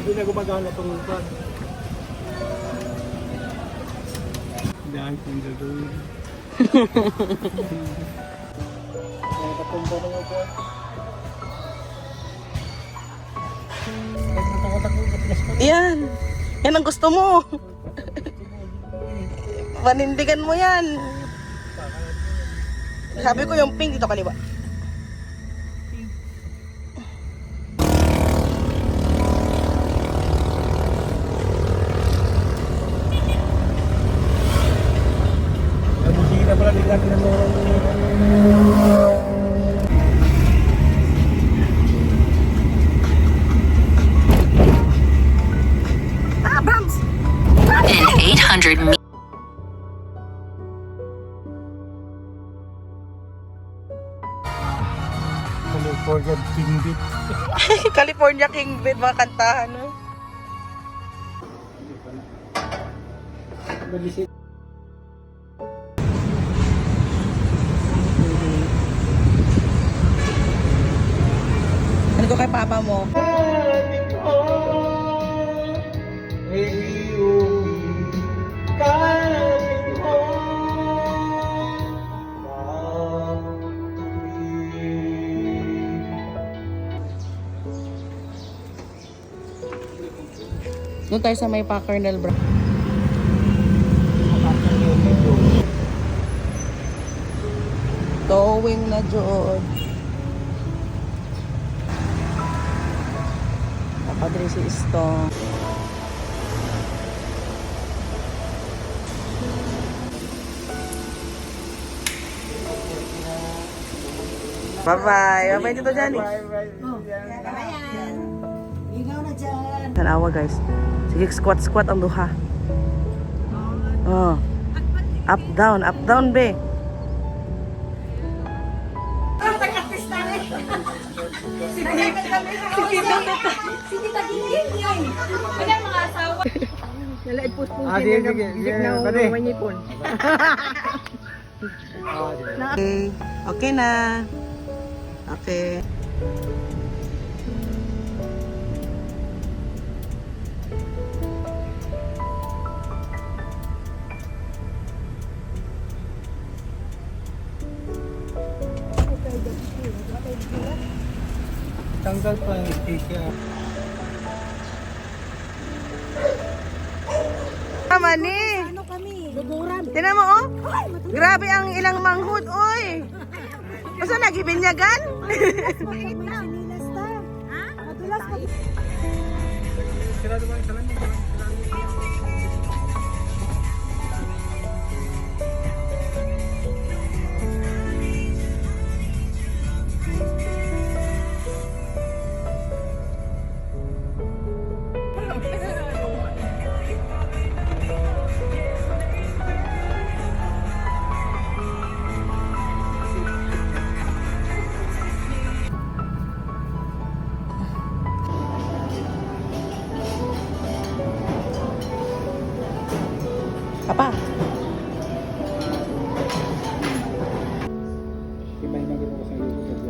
hindi na gumagana itong pan. Dahil kong gagawin. Kaya katumba na mo po. Yan. Yan ang gusto mo. Panindigan mo yan. Sabi ko yung pink dito kaliwa. Nabusina pala nila kinanong. In 800 meters. California King Beat. California King Bed, mga kantahan, no? Balisit. Ano ko kay papa mo? Doon tayo sa may Packernel, bro. Towing na dyan. Napadre si Istong. Bye-bye. Bye-bye dito, Johnny. Ikaw na dyan. Tanawa, guys. Sige, squat ang duha. Oh. Up, down, be. Sige, tagigil yan. Wala mga asawa. Sige, sige. Manipon. Okay. Okay na. Okay. Tanggal pa yung sticker. Tama ni. Ano kami? Luguran. Tinan mo, oh. Grabe ang ilang manghud, oy. Basta nagibinyagan? May sinilas ta. Ha? Madulas ka. Sirado ba yung salamin? Papa. May magano ko sa YouTube.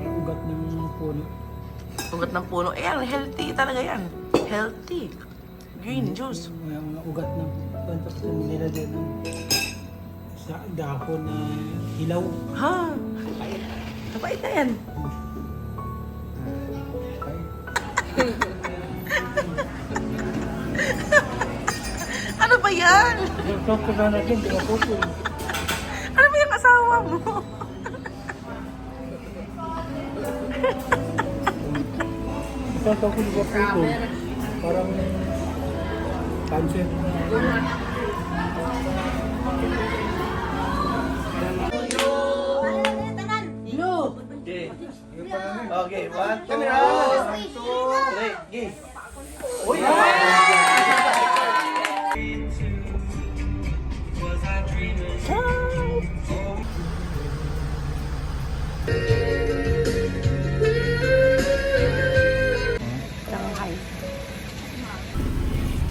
Ang ugat ng puno. Ugat ng puno. Eh, healthy talaga yan. Healthy. Green juice. Ang ugat ng pantak ng nilagyan ng sa dahon na hilaw. Ha? Kapait na yan. Ano ba yan? Ito ko na natin, di ako po. Ano ba yung asawa mo? Ito ko di ako po. Parang cancer. Okay, one, camera. 1, 2, 3, go. Uy!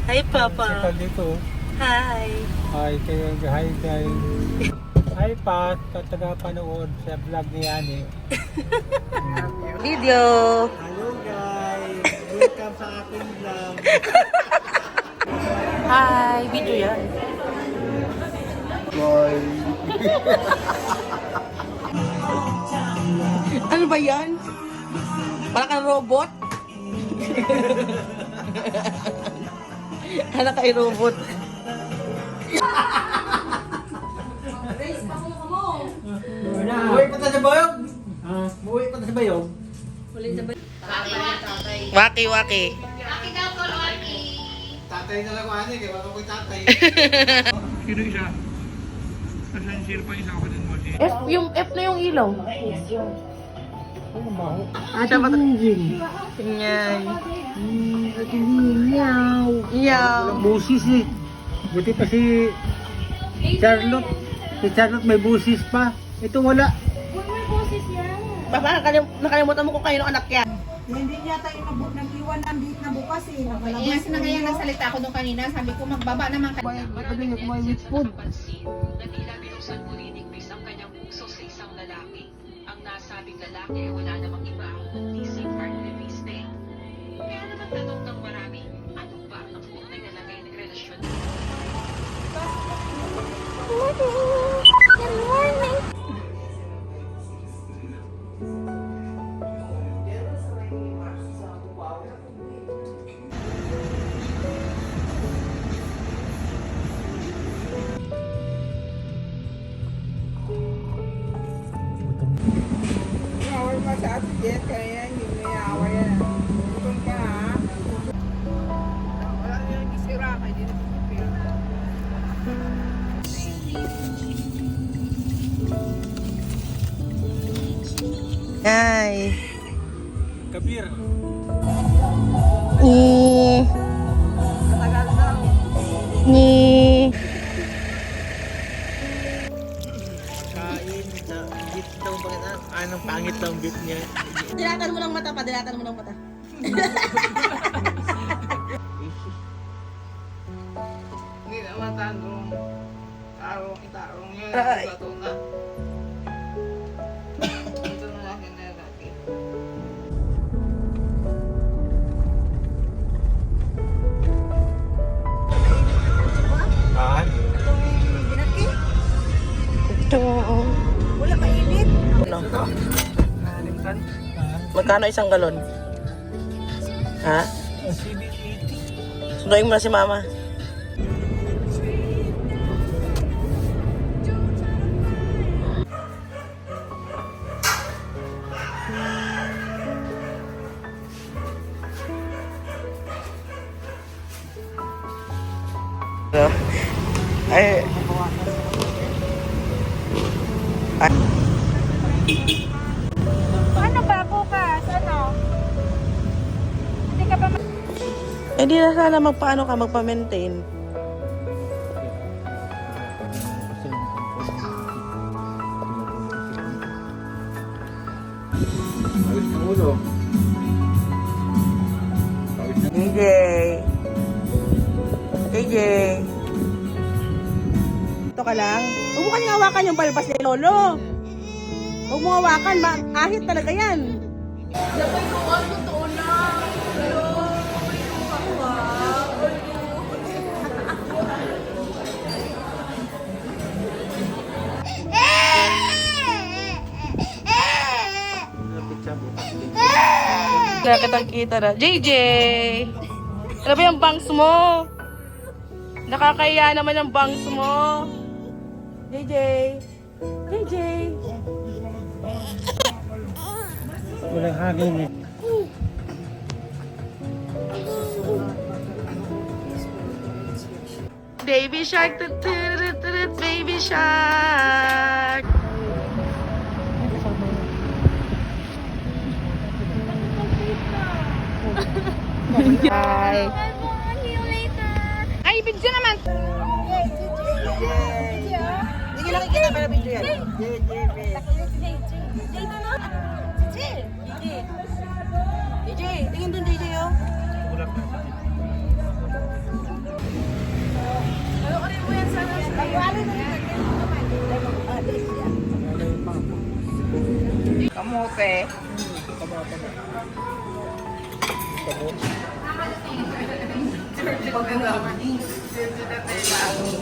Hi, Papa. Saka dito. Hi. Hi, kayo. Hi, guys. Hi Pat, katagapanood sa vlog ni Yani. Video! Hello guys! Welcome sa aking vlog. Hi! Video yan. Boy. Ano ba yan? Parang kang robot? Anak kay robot. Buhay pa sa bayog. Ha? Buhay pa sa bayog. Waki, waki. Tatay na lang ano, kaya wala ko'y tatay. Sino isa? Saan sino pa isa ko din mo siya? F na yung ilaw. Ah, siya ba ito? Tingnan. Meow. Yaw. Busis eh. Buti pa si Charlotte. Si Charlotte may busis pa. Ito wala. Baka nakalimutan mo kung kayo ng anak yan. Hindi yata yung nag-iwan ng date na bukas eh. Yes, na kaya nagsalita ako doon kanina. Sabi ko, magbaba naman kayo. Marami napansin na tila binuksan mo rin ang kanyang puso sa isang lalaki. Ang nasabing lalaki ay wala namang iba kundi si Mark Leviste. Kaya naman tanong ng marami, ano ba ang tunay na lagay ng relasyon? Away pa sa ate Jet, kaya hindi may away yan. Gutom ka ha? Wala nyo yung isira, kaya hindi na pipipil. Ay. Kabir. Matagal daw. Kain sa beef daw ba na? Anong pangit daw ang beef niya? Dilatan mo ng mata pa, dilatan mo ng mata. Hindi naman tanong. Tarong yun. Ay. Bato na. Ito na natin na natin. Ah? Ginaki? Ito. Wala mainit. Ano? Alimtan? Magkano isang galon? Ha? 780. Sunduin mo na si mama. Ay. Ano ba bukas? Ano? Hindi ka ba Eh di na sana magpaano ka, magpa-maintain. Ayos ng ulo. DJ. DJ. Ito ka lang. Huwag mo kanyang hawakan yung balbas ni Lolo. Huwag mo hawakan, ahit talaga yan. Kaya kitang kita na. JJ! Ano ba yung bangs mo? Nakakaya naman yung bangs mo. JJ! JJ! Walang hangin eh. Baby shark, baby shark. Hi. Ay, video naman! Hindi lang kita para video yan. DJ, tingin dun DJ oh. Wala pa. Ano mo yan sana? kamote.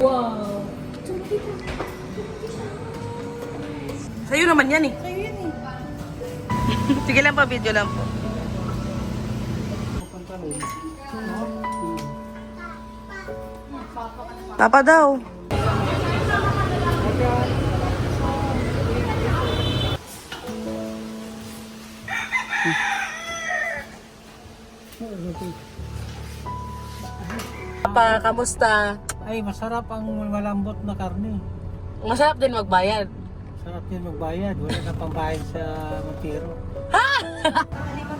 Wow. Sa'yo naman yan eh. Sige lang pa, video lang po. Papa daw. Papa, kamusta? Ay, masarap ang malambot na karne. Masarap din magbayad. Sarap din magbayad. Wala na pang bayad sa Montero.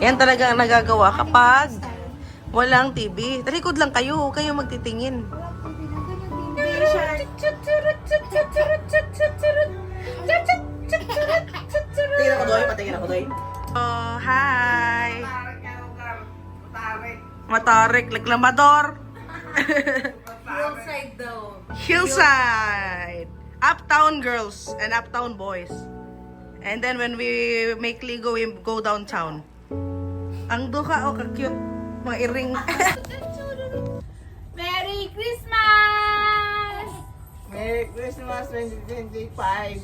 Yan talaga ang nagagawa kapag walang TV. Talikod lang kayo, kayo magtitingin. Tingnan ako doy, patingin ako doy. Oh, hi! Matarik, reklamador. Hillside daw. Hillside! Uptown girls and uptown boys. And then when we make Ligo, we go downtown. Ang duka, oh, ka-cute. Mga iring. Merry Christmas! Merry Christmas 2025.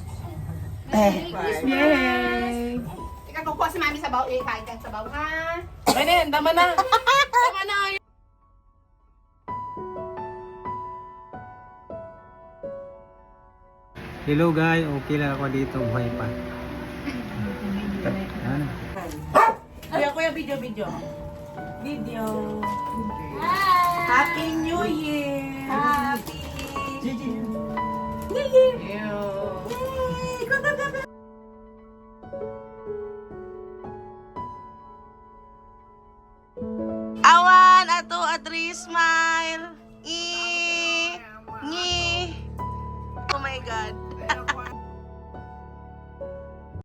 Yay! Ikaw kukuha si Mami sa baw. Kain ka sa baw, ha? Okay na yan, tama na. Tama na. Hello guys, okay lang ako dito. Buhay pa. Yan. Kuya, video. Video. Happy New Year! Happy New Year! Awan, ato, atri, smile. Ngi. Oh my God.